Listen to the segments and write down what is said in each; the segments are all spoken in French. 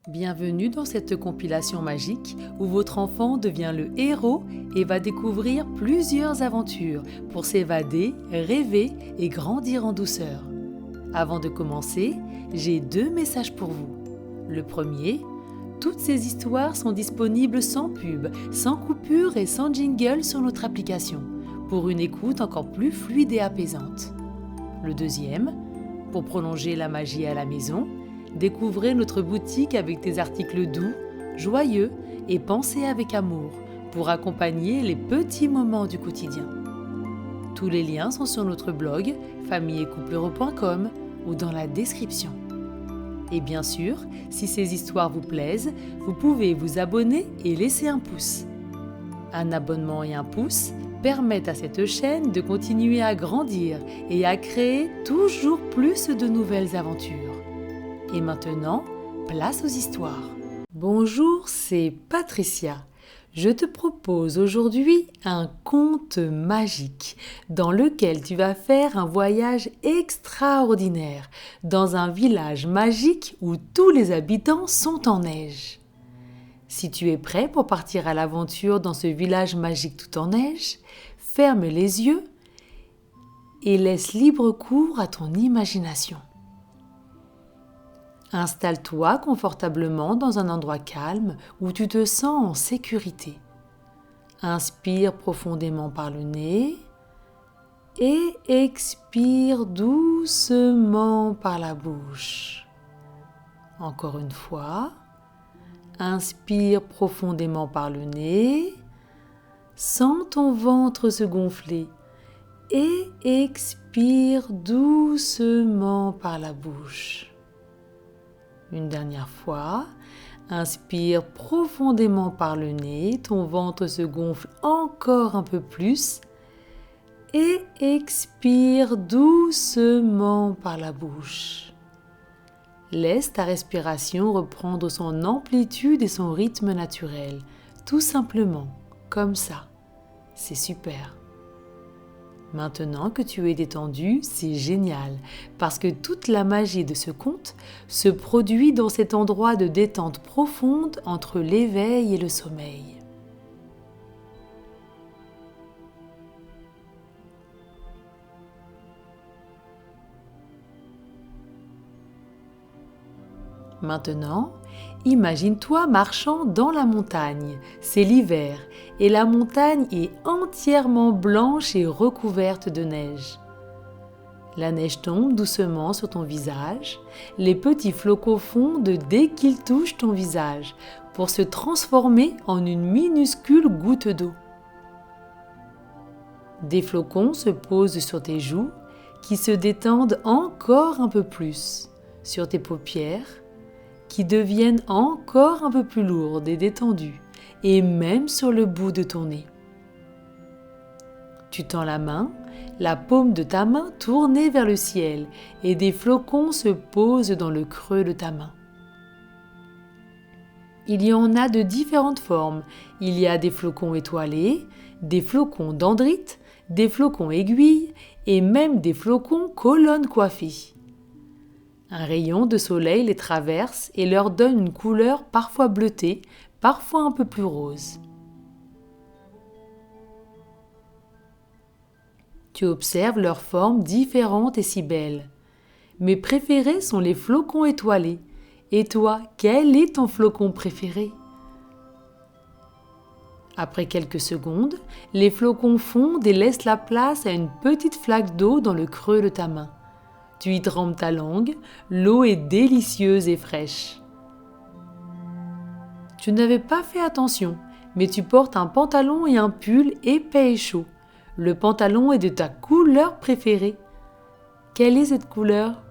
Bienvenue dans cette compilation magique où votre enfant devient le héros et va découvrir plusieurs aventures pour s'évader, rêver et grandir en douceur. Avant de commencer, j'ai 2 messages pour vous. Le premier, toutes ces histoires sont disponibles sans pub, sans coupure et sans jingle sur notre application, pour une écoute encore plus fluide et apaisante. Le deuxième, pour prolonger la magie à la maison, découvrez notre boutique avec des articles doux, joyeux et pensés avec amour pour accompagner les petits moments du quotidien. Tous les liens sont sur notre blog familleetcoupleheureux.com ou dans la description. Et bien sûr, si ces histoires vous plaisent, vous pouvez vous abonner et laisser un pouce. Un abonnement et un pouce permettent à cette chaîne de continuer à grandir et à créer toujours plus de nouvelles aventures. Et maintenant, place aux histoires. Bonjour, c'est Patricia. Je te propose aujourd'hui un conte magique dans lequel tu vas faire un voyage extraordinaire dans un village magique où tous les habitants sont en neige. Si tu es prêt pour partir à l'aventure dans ce village magique tout en neige, ferme les yeux et laisse libre cours à ton imagination. Installe-toi confortablement dans un endroit calme où tu te sens en sécurité. Inspire profondément par le nez et expire doucement par la bouche. Encore une fois, inspire profondément par le nez, sens ton ventre se gonfler et expire doucement par la bouche. Une dernière fois, inspire profondément par le nez, ton ventre se gonfle encore un peu plus et expire doucement par la bouche. Laisse ta respiration reprendre son amplitude et son rythme naturel, tout simplement, comme ça. C'est super. Maintenant que tu es détendu, c'est génial, parce que toute la magie de ce conte se produit dans cet endroit de détente profonde entre l'éveil et le sommeil. Maintenant, imagine-toi marchant dans la montagne. C'est l'hiver et la montagne est entièrement blanche et recouverte de neige. La neige tombe doucement sur ton visage. Les petits flocons fondent dès qu'ils touchent ton visage pour se transformer en une minuscule goutte d'eau. Des flocons se posent sur tes joues qui se détendent encore un peu plus, sur tes paupières qui deviennent encore un peu plus lourdes et détendues, et même sur le bout de ton nez. Tu tends la main, la paume de ta main tournée vers le ciel, et des flocons se posent dans le creux de ta main. Il y en a de différentes formes. Il y a des flocons étoilés, des flocons dendrites, des flocons aiguilles, et même des flocons colonnes coiffées. Un rayon de soleil les traverse et leur donne une couleur parfois bleutée, parfois un peu plus rose. Tu observes leurs formes différentes et si belles. Mes préférés sont les flocons étoilés. Et toi, quel est ton flocon préféré ? Après quelques secondes, les flocons fondent et laissent la place à une petite flaque d'eau dans le creux de ta main. Tu y trempes ta langue, l'eau est délicieuse et fraîche. Tu n'avais pas fait attention, mais tu portes un pantalon et un pull épais et chaud. Le pantalon est de ta couleur préférée. Quelle est cette couleur ?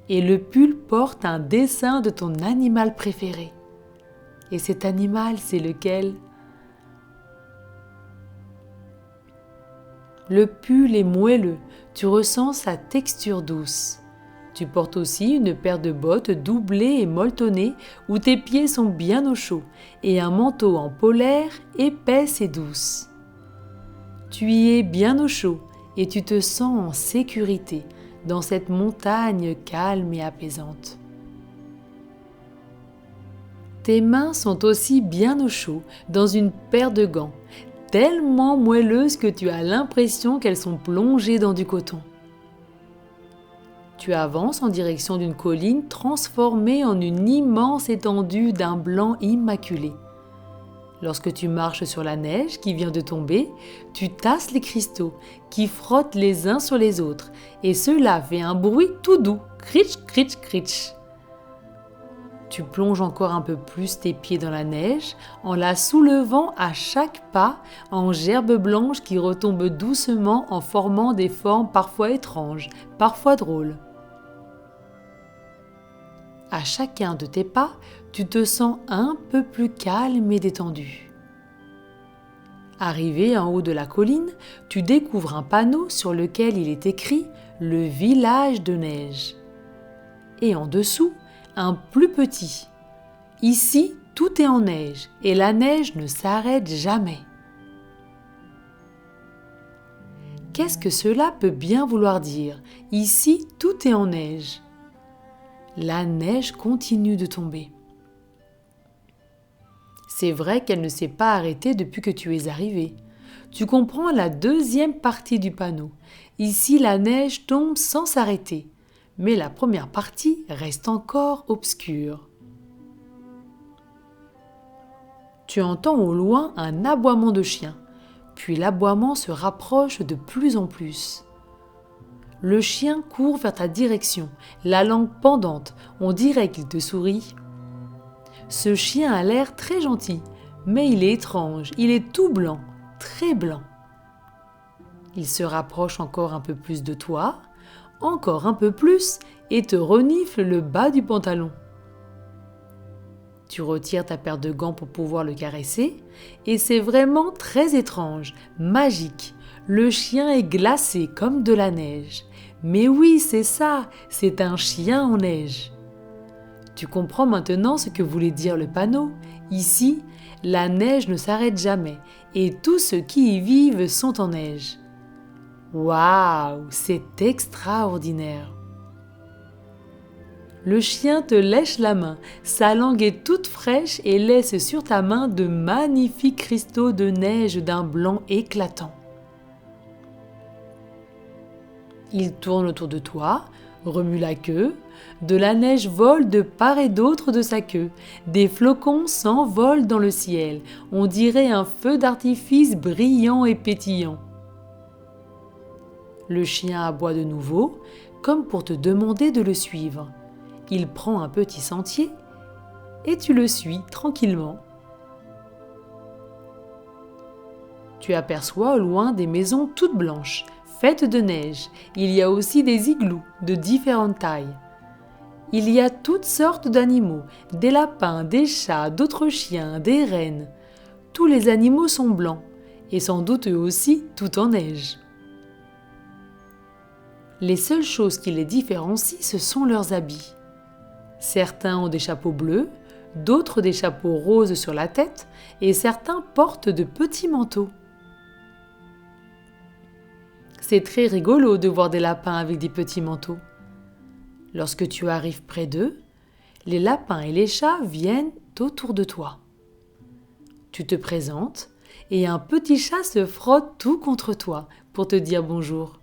Et le pull porte un dessin de ton animal préféré. Et cet animal, c'est lequel ? Le pull est moelleux, tu ressens sa texture douce. Tu portes aussi une paire de bottes doublées et molletonnées où tes pieds sont bien au chaud et un manteau en polaire épaisse et douce. Tu y es bien au chaud et tu te sens en sécurité dans cette montagne calme et apaisante. Tes mains sont aussi bien au chaud dans une paire de gants, tellement moelleuses que tu as l'impression qu'elles sont plongées dans du coton. Tu avances en direction d'une colline transformée en une immense étendue d'un blanc immaculé. Lorsque tu marches sur la neige qui vient de tomber, tu tasses les cristaux qui frottent les uns sur les autres et cela fait un bruit tout doux, critch, critch, critch. Tu plonges encore un peu plus tes pieds dans la neige en la soulevant à chaque pas en gerbes blanches qui retombent doucement en formant des formes parfois étranges, parfois drôles. À chacun de tes pas, tu te sens un peu plus calme et détendu. Arrivé en haut de la colline, tu découvres un panneau sur lequel il est écrit « Le village de neige ». Et en dessous, un plus petit. Ici, tout est en neige et la neige ne s'arrête jamais. Qu'est-ce que cela peut bien vouloir dire? Ici, tout est en neige. La neige continue de tomber. C'est vrai qu'elle ne s'est pas arrêtée depuis que tu es arrivé. Tu comprends la deuxième partie du panneau. Ici, la neige tombe sans s'arrêter, mais la première partie reste encore obscure. Tu entends au loin un aboiement de chien, puis l'aboiement se rapproche de plus en plus. Le chien court vers ta direction, la langue pendante, on dirait qu'il te sourit. Ce chien a l'air très gentil, mais il est étrange, il est tout blanc, très blanc. Il se rapproche encore un peu plus de toi, encore un peu plus, et te renifle le bas du pantalon. Tu retires ta paire de gants pour pouvoir le caresser, et c'est vraiment très étrange, magique. Le chien est glacé comme de la neige. Mais oui, c'est ça, c'est un chien en neige. Tu comprends maintenant ce que voulait dire le panneau. Ici, la neige ne s'arrête jamais et tous ceux qui y vivent sont en neige. Waouh, c'est extraordinaire! Le chien te lèche la main, sa langue est toute fraîche et laisse sur ta main de magnifiques cristaux de neige d'un blanc éclatant. Il tourne autour de toi, remue la queue, de la neige vole de part et d'autre de sa queue, des flocons s'envolent dans le ciel, on dirait un feu d'artifice brillant et pétillant. Le chien aboie de nouveau, comme pour te demander de le suivre. Il prend un petit sentier et tu le suis tranquillement. Tu aperçois au loin des maisons toutes blanches, faites de neige. Il y a aussi des igloos de différentes tailles. Il y a toutes sortes d'animaux, des lapins, des chats, d'autres chiens, des rennes. Tous les animaux sont blancs et sans doute eux aussi tout en neige. Les seules choses qui les différencient, ce sont leurs habits. Certains ont des chapeaux bleus, d'autres des chapeaux roses sur la tête et certains portent de petits manteaux. C'est très rigolo de voir des lapins avec des petits manteaux. Lorsque tu arrives près d'eux, les lapins et les chats viennent autour de toi. Tu te présentes et un petit chat se frotte tout contre toi pour te dire bonjour.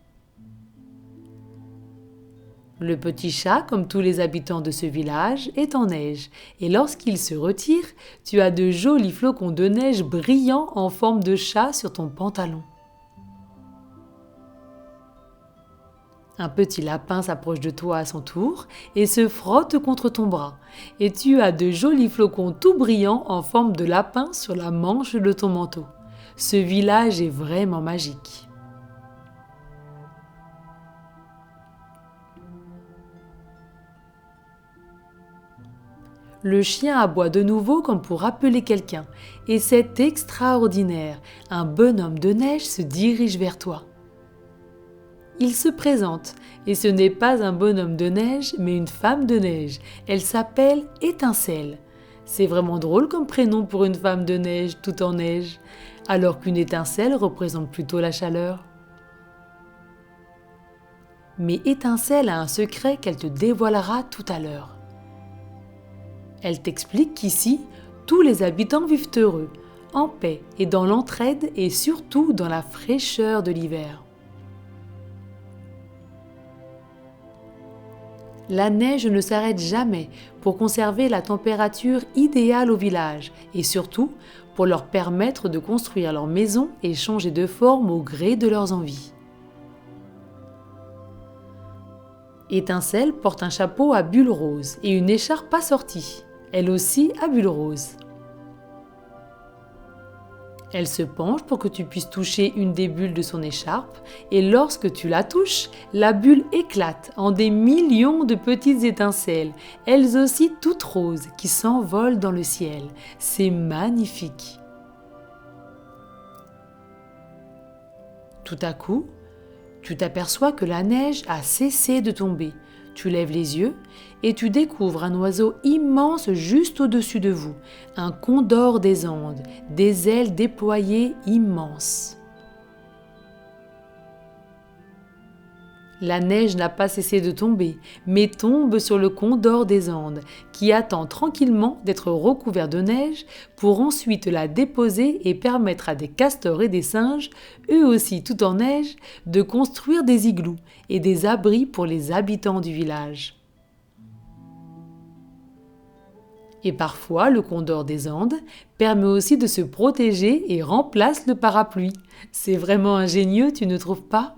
Le petit chat, comme tous les habitants de ce village, est en neige et lorsqu'il se retire, tu as de jolis flocons de neige brillants en forme de chat sur ton pantalon. Un petit lapin s'approche de toi à son tour et se frotte contre ton bras. Et tu as de jolis flocons tout brillants en forme de lapin sur la manche de ton manteau. Ce village est vraiment magique. Le chien aboie de nouveau comme pour appeler quelqu'un. Et c'est extraordinaire. Un bonhomme de neige se dirige vers toi. Il se présente, et ce n'est pas un bonhomme de neige, mais une femme de neige. Elle s'appelle Étincelle. C'est vraiment drôle comme prénom pour une femme de neige tout en neige, alors qu'une étincelle représente plutôt la chaleur. Mais Étincelle a un secret qu'elle te dévoilera tout à l'heure. Elle t'explique qu'ici, tous les habitants vivent heureux, en paix et dans l'entraide et surtout dans la fraîcheur de l'hiver. La neige ne s'arrête jamais pour conserver la température idéale au village et surtout pour leur permettre de construire leur maison et changer de forme au gré de leurs envies. Étincelle porte un chapeau à bulles roses et une écharpe assortie, elle aussi à bulles roses. Elle se penche pour que tu puisses toucher une des bulles de son écharpe et lorsque tu la touches, la bulle éclate en des millions de petites étincelles, elles aussi toutes roses qui s'envolent dans le ciel. C'est magnifique. Tout à coup, tu t'aperçois que la neige a cessé de tomber. Tu lèves les yeux et tu découvres un oiseau immense juste au-dessus de vous, un condor des Andes, des ailes déployées immenses. La neige n'a pas cessé de tomber, mais tombe sur le condor des Andes, qui attend tranquillement d'être recouvert de neige pour ensuite la déposer et permettre à des castors et des singes, eux aussi tout en neige, de construire des igloos et des abris pour les habitants du village. Et parfois, le condor des Andes permet aussi de se protéger et remplace le parapluie. C'est vraiment ingénieux, tu ne trouves pas ?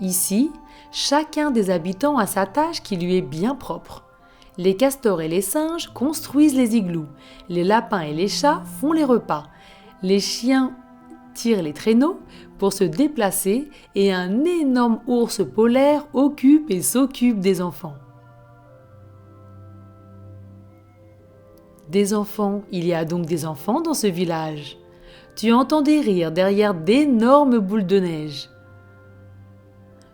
Ici, chacun des habitants a sa tâche qui lui est bien propre. Les castors et les singes construisent les igloos, les lapins et les chats font les repas, les chiens tirent les traîneaux pour se déplacer et un énorme ours polaire occupe et s'occupe des enfants. Des enfants, il y a donc des enfants dans ce village. Tu entends des rires derrière d'énormes boules de neige.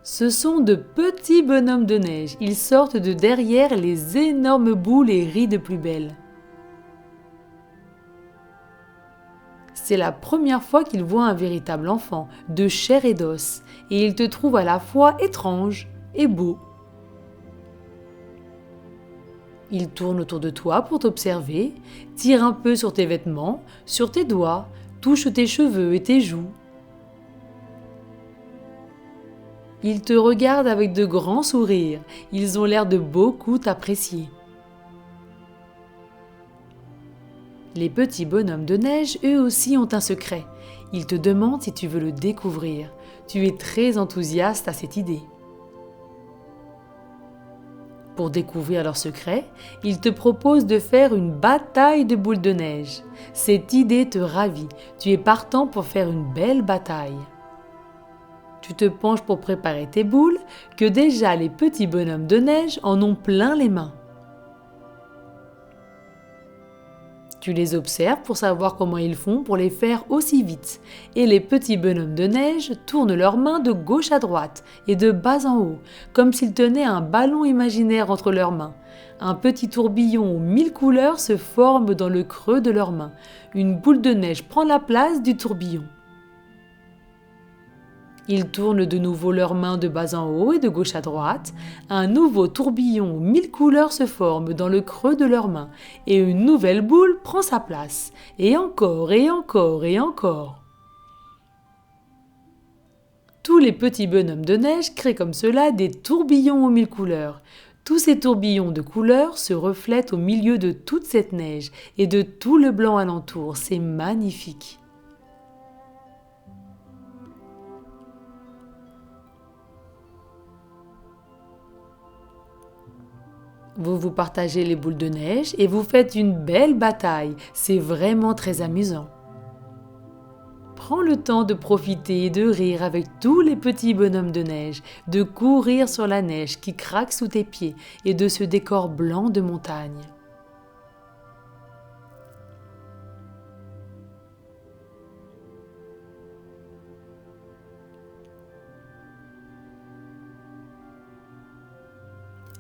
Ce sont de petits bonhommes de neige. Ils sortent de derrière les énormes boules et rient de plus belle. C'est la première fois qu'ils voient un véritable enfant, de chair et d'os, et ils te trouvent à la fois étrange et beau. Ils tournent autour de toi pour t'observer, tirent un peu sur tes vêtements, sur tes doigts, touchent tes cheveux et tes joues. Ils te regardent avec de grands sourires, ils ont l'air de beaucoup t'apprécier. Les petits bonhommes de neige, eux aussi, ont un secret. Ils te demandent si tu veux le découvrir. Tu es très enthousiaste à cette idée. Pour découvrir leur secret, ils te proposent de faire une bataille de boules de neige. Cette idée te ravit. Tu es partant pour faire une belle bataille. Tu te penches pour préparer tes boules, que déjà les petits bonhommes de neige en ont plein les mains. Tu les observes pour savoir comment ils font pour les faire aussi vite. Et les petits bonhommes de neige tournent leurs mains de gauche à droite et de bas en haut, comme s'ils tenaient un ballon imaginaire entre leurs mains. Un petit tourbillon aux 1000 couleurs se forme dans le creux de leurs mains. Une boule de neige prend la place du tourbillon. Ils tournent de nouveau leurs mains de bas en haut et de gauche à droite. Un nouveau tourbillon aux 1000 couleurs se forme dans le creux de leurs mains et une nouvelle boule prend sa place. Et encore, et encore, et encore. Tous les petits bonhommes de neige créent comme cela des tourbillons aux 1000 couleurs. Tous ces tourbillons de couleurs se reflètent au milieu de toute cette neige et de tout le blanc alentour. C'est magnifique. Vous vous partagez les boules de neige et vous faites une belle bataille. C'est vraiment très amusant. Prends le temps de profiter et de rire avec tous les petits bonhommes de neige, de courir sur la neige qui craque sous tes pieds et de ce décor blanc de montagne.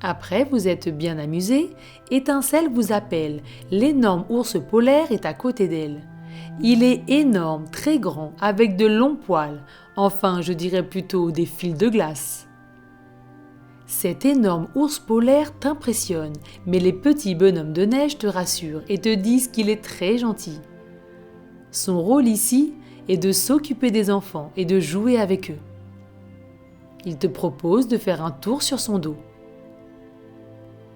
Après, vous êtes bien amusés, Étincelle vous appelle, l'énorme ours polaire est à côté d'elle. Il est énorme, très grand, avec de longs poils, enfin je dirais plutôt des fils de glace. Cet énorme ours polaire t'impressionne, mais les petits bonhommes de neige te rassurent et te disent qu'il est très gentil. Son rôle ici est de s'occuper des enfants et de jouer avec eux. Il te propose de faire un tour sur son dos.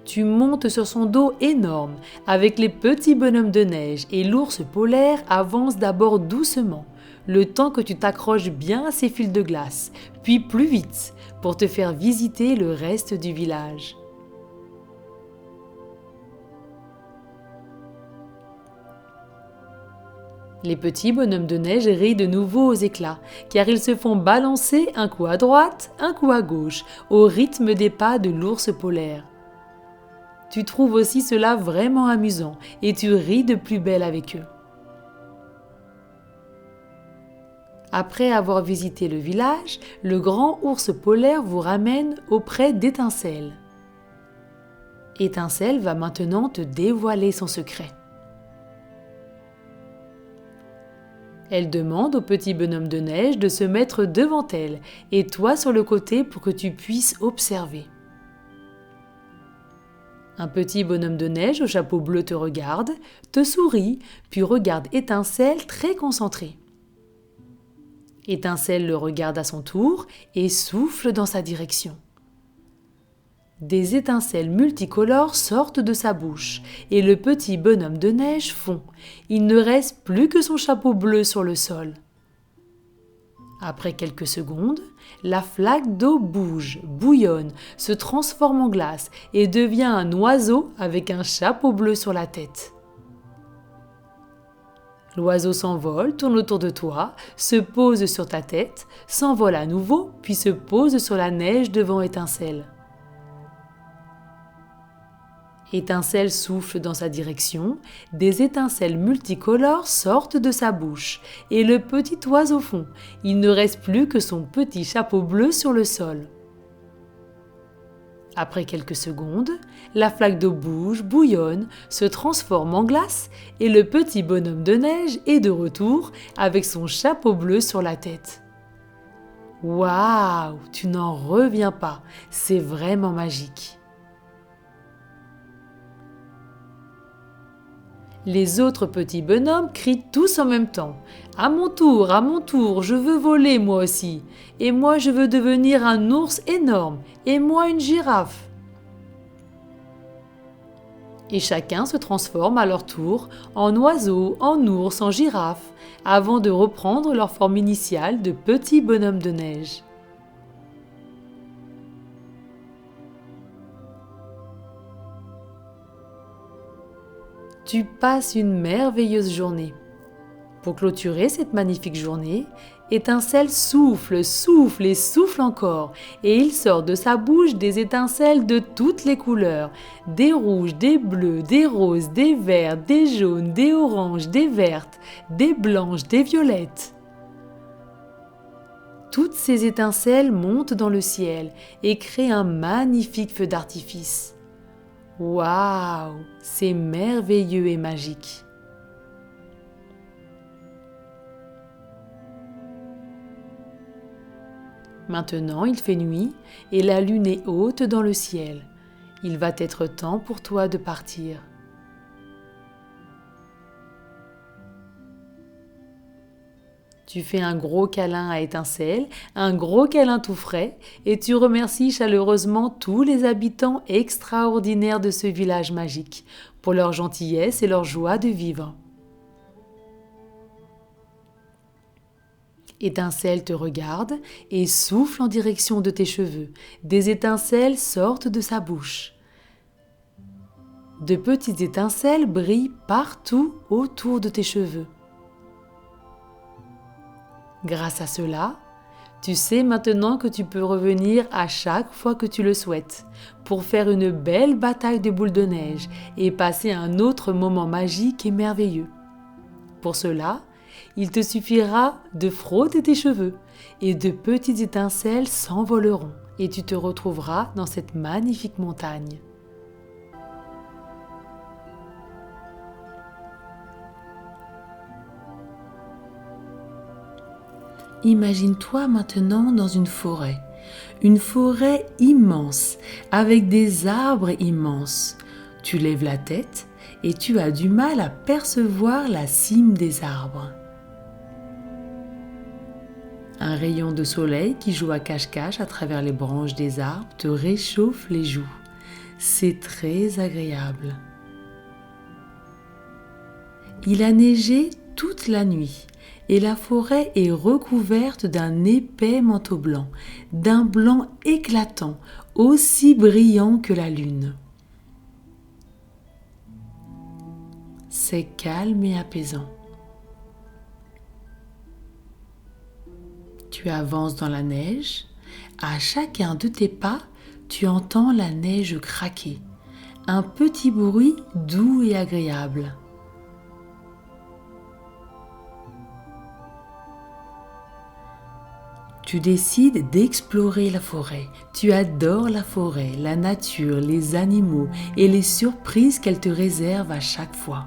Tu montes sur son dos énorme avec les petits bonhommes de neige et l'ours polaire avance d'abord doucement, le temps que tu t'accroches bien à ses fils de glace, puis plus vite pour te faire visiter le reste du village. Les petits bonhommes de neige rient de nouveau aux éclats, car ils se font balancer un coup à droite, un coup à gauche, au rythme des pas de l'ours polaire. Tu trouves aussi cela vraiment amusant et tu ris de plus belle avec eux. Après avoir visité le village, le grand ours polaire vous ramène auprès d'Étincelle. Étincelle va maintenant te dévoiler son secret. Elle demande au petit bonhomme de neige de se mettre devant elle et toi sur le côté pour que tu puisses observer. Un petit bonhomme de neige au chapeau bleu te regarde, te sourit, puis regarde Étincelle très concentré. Étincelle le regarde à son tour et souffle dans sa direction. Des étincelles multicolores sortent de sa bouche et le petit bonhomme de neige fond. Il ne reste plus que son chapeau bleu sur le sol. Après quelques secondes, la flaque d'eau bouge, bouillonne, se transforme en glace et devient un oiseau avec un chapeau bleu sur la tête. L'oiseau s'envole, tourne autour de toi, se pose sur ta tête, s'envole à nouveau, puis se pose sur la neige devant Étincelle. Étincelle souffle dans sa direction, des étincelles multicolores sortent de sa bouche et le petit oiseau fond. Il ne reste plus que son petit chapeau bleu sur le sol. Après quelques secondes, la flaque d'eau bouge, bouillonne, se transforme en glace et le petit bonhomme de neige est de retour avec son chapeau bleu sur la tête. Waouh, tu n'en reviens pas, c'est vraiment magique. Les autres petits bonhommes crient tous en même temps. À mon tour, je veux voler moi aussi. Et moi je veux devenir un ours énorme. Et moi une girafe. Et chacun se transforme à leur tour en oiseau, en ours, en girafe, avant de reprendre leur forme initiale de petits bonhommes de neige. Tu passes une merveilleuse journée. Pour clôturer cette magnifique journée, Étincelle souffle, souffle et souffle encore, et il sort de sa bouche des étincelles de toutes les couleurs, des rouges, des bleus, des roses, des verts, des jaunes, des oranges, des vertes, des blanches, des violettes. Toutes ces étincelles montent dans le ciel et créent un magnifique feu d'artifice. Waouh, c'est merveilleux et magique. Maintenant, il fait nuit et la lune est haute dans le ciel. Il va être temps pour toi de partir. Tu fais un gros câlin à Étincelle, un gros câlin tout frais, et tu remercies chaleureusement tous les habitants extraordinaires de ce village magique pour leur gentillesse et leur joie de vivre. Étincelle te regarde et souffle en direction de tes cheveux. Des étincelles sortent de sa bouche. De petites étincelles brillent partout autour de tes cheveux. Grâce à cela, tu sais maintenant que tu peux revenir à chaque fois que tu le souhaites pour faire une belle bataille de boules de neige et passer un autre moment magique et merveilleux. Pour cela, il te suffira de frotter tes cheveux et de petites étincelles s'envoleront et tu te retrouveras dans cette magnifique montagne. Imagine-toi maintenant dans une forêt immense, avec des arbres immenses. Tu lèves la tête et tu as du mal à percevoir la cime des arbres. Un rayon de soleil qui joue à cache-cache à travers les branches des arbres te réchauffe les joues. C'est très agréable. Il a neigé toute la nuit et la forêt est recouverte d'un épais manteau blanc, d'un blanc éclatant, aussi brillant que la lune. C'est calme et apaisant. Tu avances dans la neige. À chacun de tes pas, tu entends la neige craquer. Un petit bruit doux et agréable. Tu décides d'explorer la forêt. Tu adores la forêt, la nature, les animaux et les surprises qu'elle te réserve à chaque fois.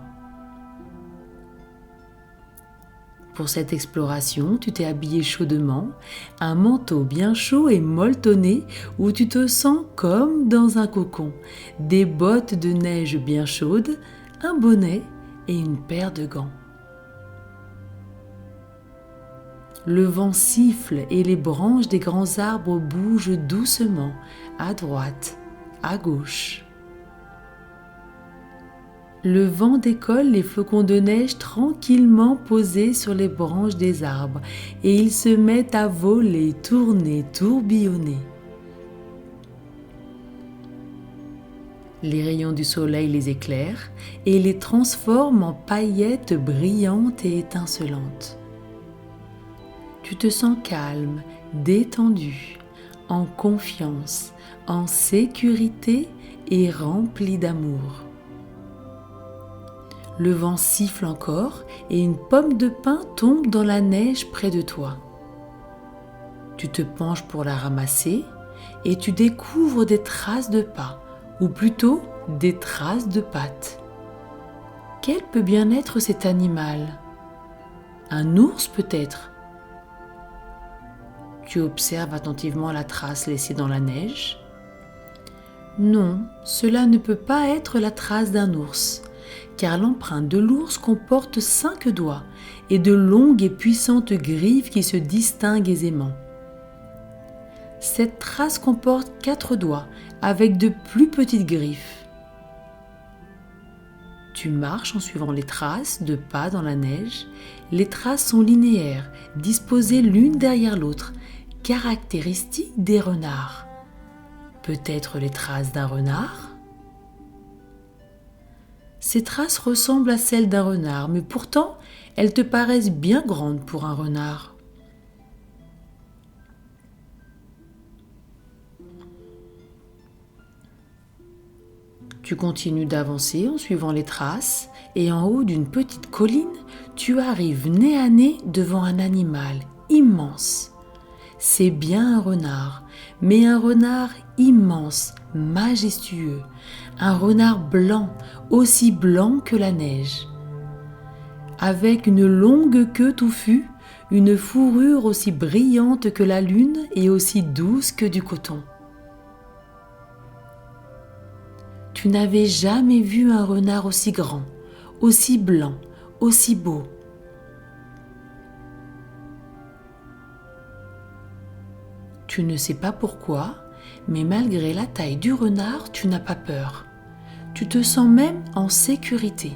Pour cette exploration, tu t'es habillé chaudement, un manteau bien chaud et molletonné où tu te sens comme dans un cocon, des bottes de neige bien chaudes, un bonnet et une paire de gants. Le vent siffle et les branches des grands arbres bougent doucement, à droite, à gauche. Le vent décolle les flocons de neige tranquillement posés sur les branches des arbres et ils se mettent à voler, tourner, tourbillonner. Les rayons du soleil les éclairent et les transforment en paillettes brillantes et étincelantes. Tu te sens calme, détendu, en confiance, en sécurité et rempli d'amour. Le vent siffle encore et une pomme de pin tombe dans la neige près de toi. Tu te penches pour la ramasser et tu découvres des traces de pas, ou plutôt des traces de pattes. Quel peut bien être cet animal? Un ours peut-être? Tu observes attentivement la trace laissée dans la neige. Non, cela ne peut pas être la trace d'un ours, car l'empreinte de l'ours comporte 5 doigts et de longues et puissantes griffes qui se distinguent aisément. Cette trace comporte 4 doigts avec de plus petites griffes. Tu marches en suivant les traces de pas dans la neige. Les traces sont linéaires, disposées l'une derrière l'autre, caractéristiques des renards. Peut-être les traces d'un renard? Ces traces ressemblent à celles d'un renard, mais pourtant, elles te paraissent bien grandes pour un renard. Tu continues d'avancer en suivant les traces et en haut d'une petite colline, tu arrives nez à nez devant un animal immense. C'est bien un renard, mais un renard immense, majestueux, un renard blanc, aussi blanc que la neige. Avec une longue queue touffue, une fourrure aussi brillante que la lune et aussi douce que du coton. Tu n'avais jamais vu un renard aussi grand, aussi blanc, aussi beau. Tu ne sais pas pourquoi, mais malgré la taille du renard, tu n'as pas peur. Tu te sens même en sécurité.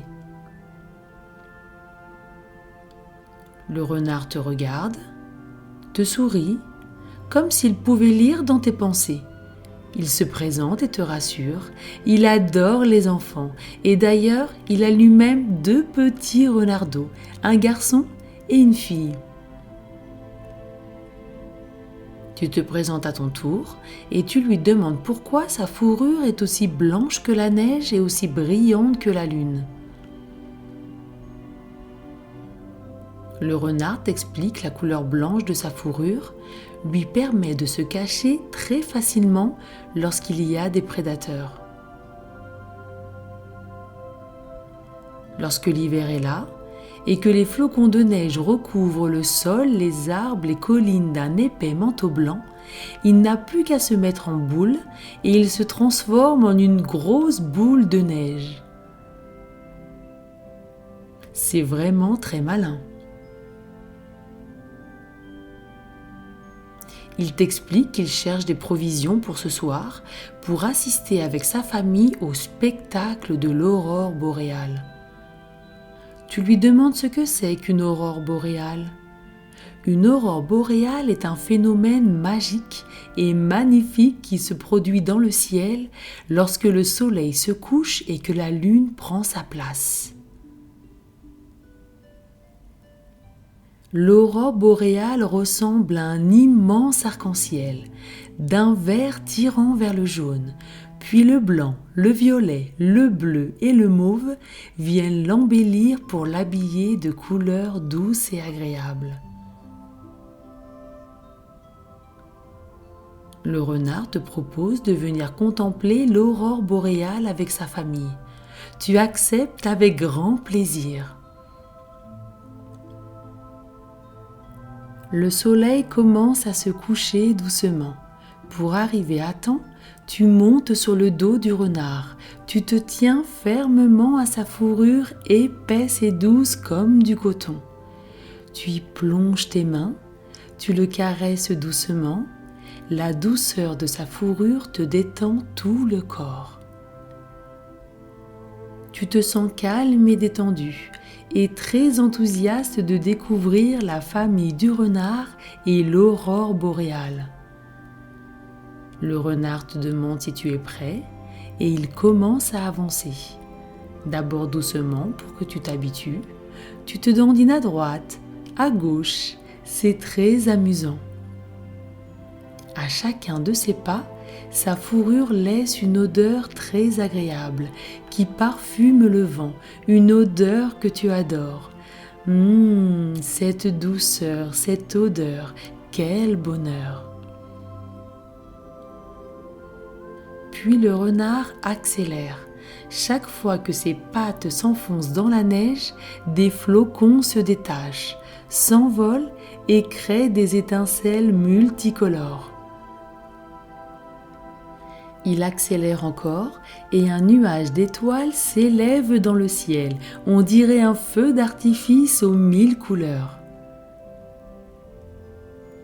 Le renard te regarde, te sourit, comme s'il pouvait lire dans tes pensées. Il se présente et te rassure. Il adore les enfants et d'ailleurs, il a lui-même 2 petits renardeaux, un garçon et une fille. Tu te présentes à ton tour et tu lui demandes pourquoi sa fourrure est aussi blanche que la neige et aussi brillante que la lune. Le renard t'explique la couleur blanche de sa fourrure lui permet de se cacher très facilement lorsqu'il y a des prédateurs. Lorsque l'hiver est là et que les flocons de neige recouvrent le sol, les arbres, les collines d'un épais manteau blanc, il n'a plus qu'à se mettre en boule et il se transforme en une grosse boule de neige. C'est vraiment très malin. Il t'explique qu'il cherche des provisions pour ce soir pour assister avec sa famille au spectacle de l'aurore boréale. Tu lui demandes ce que c'est qu'une aurore boréale. Une aurore boréale est un phénomène magique et magnifique qui se produit dans le ciel lorsque le soleil se couche et que la lune prend sa place. L'aurore boréale ressemble à un immense arc-en-ciel, d'un vert tirant vers le jaune, puis le blanc, le violet, le bleu et le mauve viennent l'embellir pour l'habiller de couleurs douces et agréables. Le renard te propose de venir contempler l'aurore boréale avec sa famille. Tu acceptes avec grand plaisir. Le soleil commence à se coucher doucement. Pour arriver à temps, tu montes sur le dos du renard. Tu te tiens fermement à sa fourrure épaisse et douce comme du coton. Tu y plonges tes mains, tu le caresses doucement. La douceur de sa fourrure te détend tout le corps. Tu te sens calme et détendu et très enthousiaste de découvrir la famille du renard et l'aurore boréale. Le renard te demande si tu es prêt et il commence à avancer. D'abord doucement pour que tu t'habitues. Tu te dandines à droite, à gauche. C'est très amusant. À chacun de ses pas, sa fourrure laisse une odeur très agréable qui parfume le vent, une odeur que tu adores. Cette douceur, cette odeur, quel bonheur! Puis le renard accélère. Chaque fois que ses pattes s'enfoncent dans la neige, des flocons se détachent, s'envolent et créent des étincelles multicolores. Il accélère encore et un nuage d'étoiles s'élève dans le ciel. On dirait un feu d'artifice aux 1000 couleurs.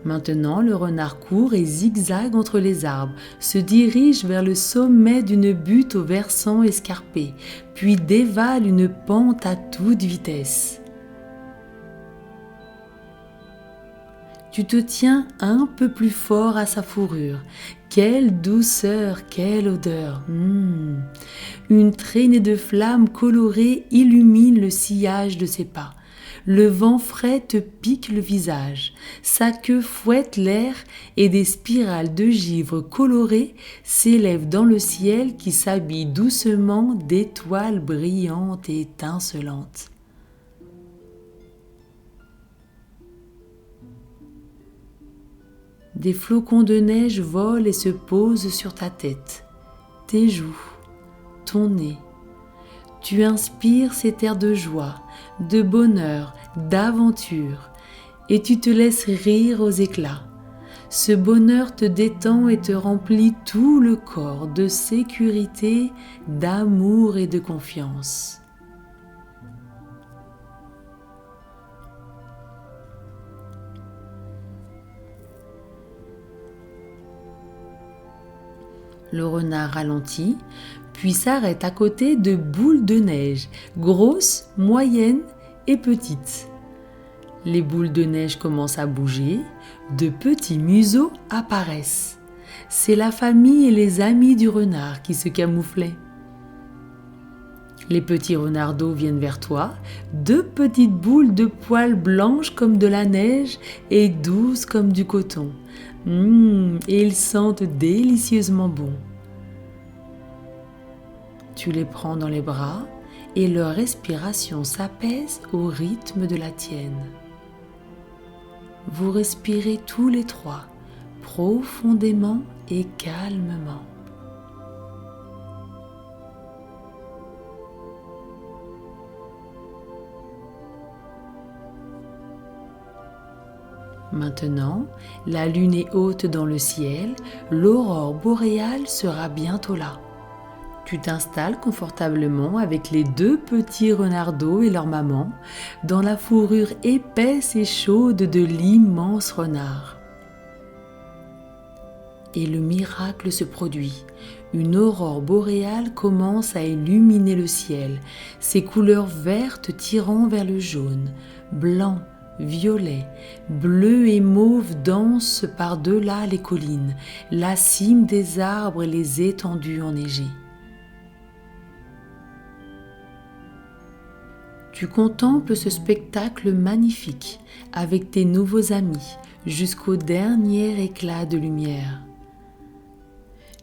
Maintenant, le renard court et zigzague entre les arbres, se dirige vers le sommet d'une butte au versant escarpé, puis dévale une pente à toute vitesse. Tu te tiens un peu plus fort à sa fourrure. Quelle douceur, quelle odeur! Une traînée de flammes colorées illumine le sillage de ses pas. Le vent frais te pique le visage. Sa queue fouette l'air et des spirales de givre colorées s'élèvent dans le ciel qui s'habille doucement d'étoiles brillantes et étincelantes. Des flocons de neige volent et se posent sur ta tête, tes joues, ton nez. Tu inspires cet air de joie, de bonheur, d'aventure, et tu te laisses rire aux éclats. Ce bonheur te détend et te remplit tout le corps de sécurité, d'amour et de confiance. Le renard ralentit, puis s'arrête à côté de boules de neige, grosses, moyennes et petites. Les boules de neige commencent à bouger, de petits museaux apparaissent. C'est la famille et les amis du renard qui se camouflaient. Les petits renardeaux viennent vers toi, deux petites boules de poils blanches comme de la neige et douces comme du coton. Et ils sentent délicieusement bon. Tu les prends dans les bras et leur respiration s'apaise au rythme de la tienne. Vous respirez tous les trois, profondément et calmement. Maintenant, la lune est haute dans le ciel, l'aurore boréale sera bientôt là. Tu t'installes confortablement avec les deux petits renardeaux et leur maman dans la fourrure épaisse et chaude de l'immense renard. Et le miracle se produit. Une aurore boréale commence à illuminer le ciel, ses couleurs vertes tirant vers le jaune, blanc, violet, bleu et mauve dansent par-delà les collines, la cime des arbres et les étendues enneigées. Tu contemples ce spectacle magnifique avec tes nouveaux amis jusqu'au dernier éclat de lumière.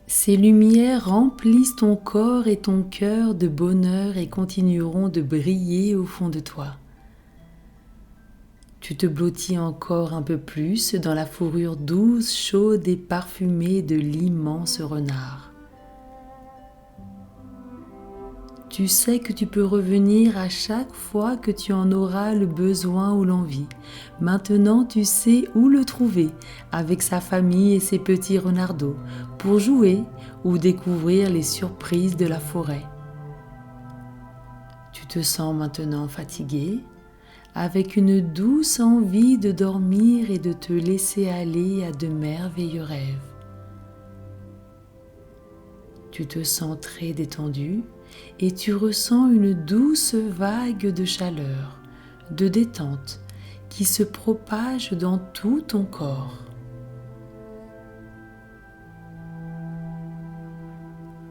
Ces lumières remplissent ton corps et ton cœur de bonheur et continueront de briller au fond de toi. Tu te blottis encore un peu plus dans la fourrure douce, chaude et parfumée de l'immense renard. Tu sais que tu peux revenir à chaque fois que tu en auras le besoin ou l'envie. Maintenant, tu sais où le trouver, avec sa famille et ses petits renardeaux, pour jouer ou découvrir les surprises de la forêt. Tu te sens maintenant fatigué, avec une douce envie de dormir et de te laisser aller à de merveilleux rêves. Tu te sens très détendu et tu ressens une douce vague de chaleur, de détente qui se propage dans tout ton corps.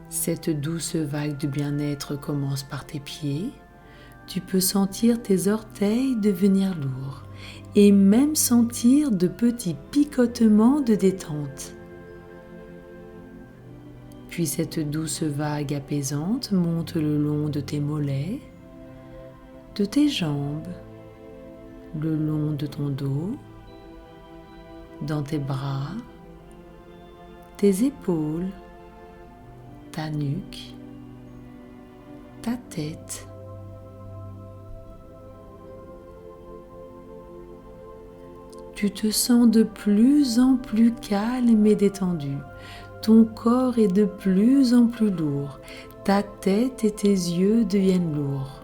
Cette douce vague de bien-être commence par tes pieds. Tu peux sentir tes orteils devenir lourds et même sentir de petits picotements de détente. Puis cette douce vague apaisante monte le long de tes mollets, de tes jambes, le long de ton dos, dans tes bras, tes épaules, ta nuque, ta tête. Tu te sens de plus en plus calme et détendu. Ton corps est de plus en plus lourd. Ta tête et tes yeux deviennent lourds.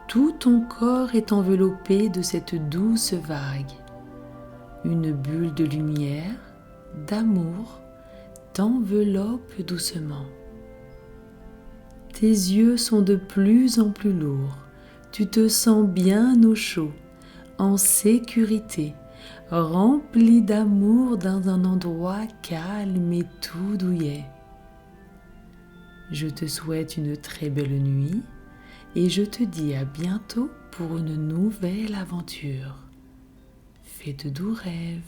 Tout ton corps est enveloppé de cette douce vague. Une bulle de lumière, d'amour, t'enveloppe doucement. Tes yeux sont de plus en plus lourds. Tu te sens bien au chaud, en sécurité, rempli d'amour dans un endroit calme et tout douillet. Je te souhaite une très belle nuit et je te dis à bientôt pour une nouvelle aventure. Fais de doux rêves.